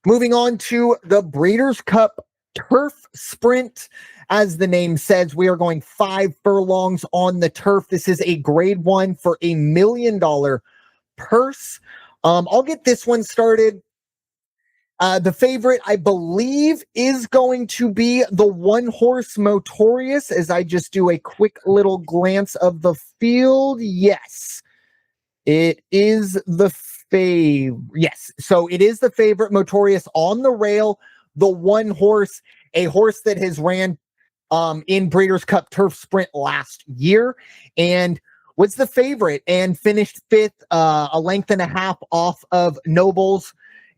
Moving on to the Breeders' Cup Turf Sprint. As the name says, we are going 5 furlongs on the turf. This is a grade 1 for $1 million purse. I'll get this one started. The favorite, I believe, is going to be the 1-horse Motorious, as I just do a quick little glance of the field. Yes, it is the favorite. Yes, so it is the favorite, Motorious, on the rail, the 1-horse, a horse that has ran in Breeders' Cup Turf Sprint last year and was the favorite and finished 5th, a length and a half off of Nobles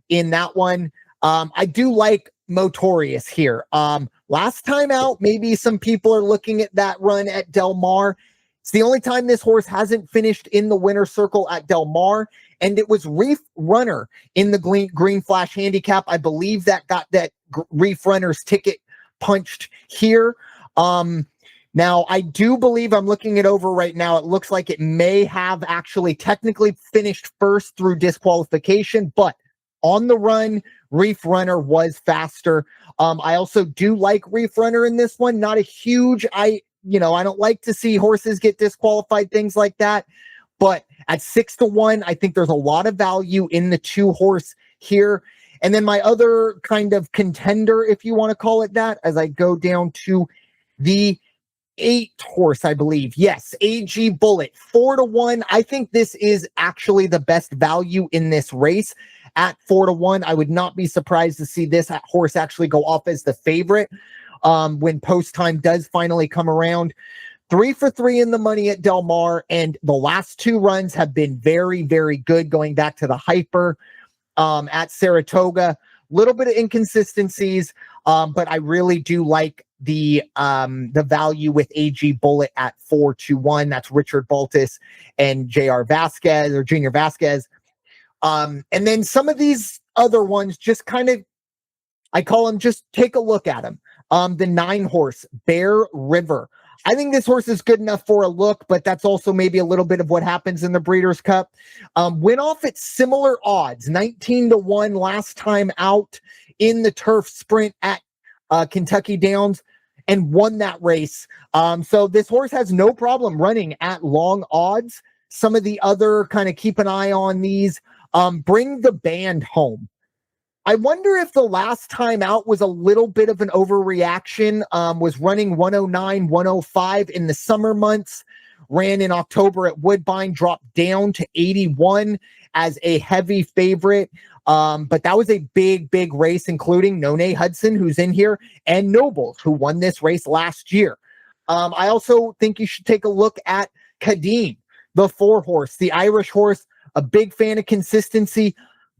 in that one. I do like Motorious here. Last time out, maybe some people are looking at that run at Del Mar. It's the only time this horse hasn't finished in the winner's circle at Del Mar, and it was Reef Runner in the Green Flash Handicap. I believe that got that Reef Runner's ticket punched here. Now, I do believe, I'm looking it over right now, it looks like it may have actually technically finished first through disqualification, but on the run, Reef Runner was faster. I also do like Reef Runner in this one. Not a huge, I don't like to see horses get disqualified, things like that. But at 6-1, I think there's a lot of value in the 2-horse here. And then my other kind of contender, if you want to call it that, as I go down to the 8-horse, I believe. Yes, AG Bullet, 4-1. I think this is actually the best value in this race at 4-1. I would not be surprised to see this horse actually go off as the favorite when post time does finally come around. 3 for 3 in the money at Del Mar, and the last 2 runs have been very, very good, going back to the Hyper at Saratoga. Little bit of inconsistencies, but I really do like the value with AG Bullet at 4-1. That's Richard Baltus and JR Vasquez or Junior Vasquez. And then some of these other ones, just kind of, I call them, just take a look at them. The 9-horse Bear River. I think this horse is good enough for a look, but that's also maybe a little bit of what happens in the Breeders' Cup. Went off at similar odds, 19-1 last time out in the turf sprint at Kentucky Downs, and won that race. So this horse has no problem running at long odds. Some of the other kind of keep an eye on these. Bring the Band home. I wonder if the last time out was a little bit of an overreaction, was running 109, 105 in the summer months, ran in October at Woodbine, dropped down to 81 as a heavy favorite. But that was a big, big race, including None Hudson, who's in here, and Nobles, who won this race last year. I also think you should take a look at Khaadem, the 4-horse, the Irish horse, a big fan of consistency.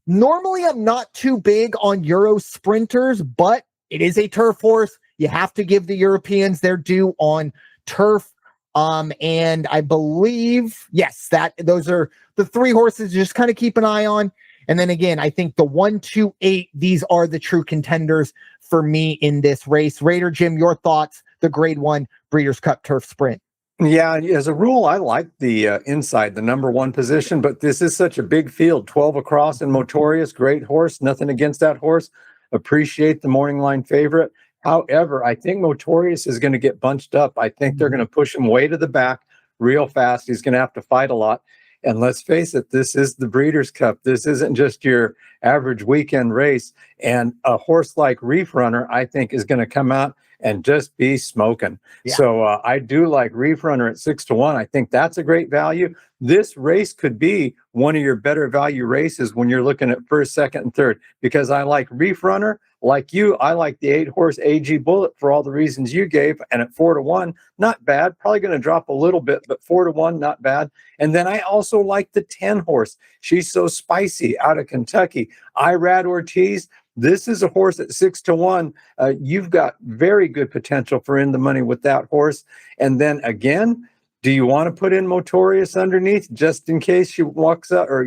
Normally, I'm not too big on Euro sprinters, but it is a turf horse. You have to give the Europeans their due on turf. And I believe, yes, those are the 3 horses just kind of keep an eye on. And then again, I think the 1, 2, 8, these are the true contenders for me in this race. Raider Jim, your thoughts, the grade 1 Breeders' Cup Turf Sprint. Yeah, as a rule, I like the inside, the number 1 position, but this is such a big field. 12 across and Motorious, great horse. Nothing against that horse. Appreciate the morning line favorite. However, I think Motorious is going to get bunched up. I think they're going to push him way to the back real fast. He's going to have to fight a lot. And let's face it, this is the Breeders' Cup. This isn't just your average weekend race. And a horse like Reef Runner, I think, is going to come out and just be smoking. Yeah. So I do like Reef Runner at 6-1. I think that's a great value. This race could be one of your better value races when you're looking at first, second, and third, because I like Reef Runner. Like you, I like the 8-horse AG Bullet for all the reasons you gave. And at 4-1, not bad. Probably going to drop a little bit, but 4-1, not bad. And then I also like the 10-horse Shisospicy out of Kentucky. Irad Ortiz. This is a horse at 6-1. You've got very good potential for in the money with that horse. And then again, do you want to put in Motorious underneath just in case she walks up or,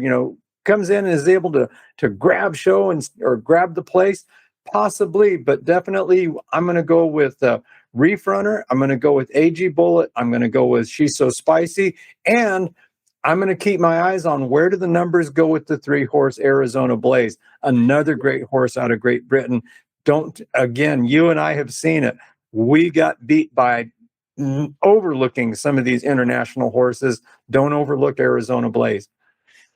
comes in and is able to grab show or grab the place? Possibly, but definitely I'm going to go with Reef Runner. I'm going to go with AG Bullet. I'm going to go with Shisospicy. And I'm going to keep my eyes on where do the numbers go with the 3-horse Arizona Blaze, another great horse out of Great Britain. Again, you and I have seen it. We got beat by overlooking some of these international horses. Don't overlook Arizona Blaze.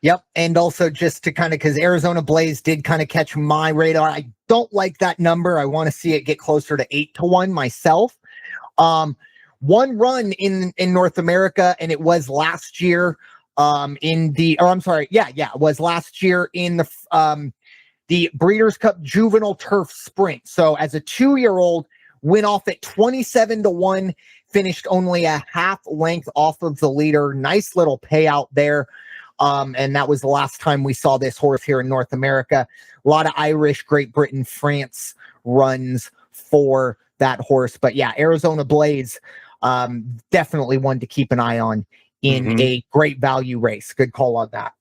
Yep. And also just to kind of, because Arizona Blaze did kind of catch my radar. I don't like that number. I want to see it get closer to 8-1 myself. One run in North America, and it was last year it was last year in the Breeders' Cup Juvenile Turf Sprint. So as a 2-year-old, went off at 27-1, finished only a half length off of the leader. Nice little payout there. And that was the last time we saw this horse here in North America. A lot of Irish, Great Britain, France runs for that horse. But yeah, Arizona Blaze, definitely one to keep an eye on in a great value race. Good call on that.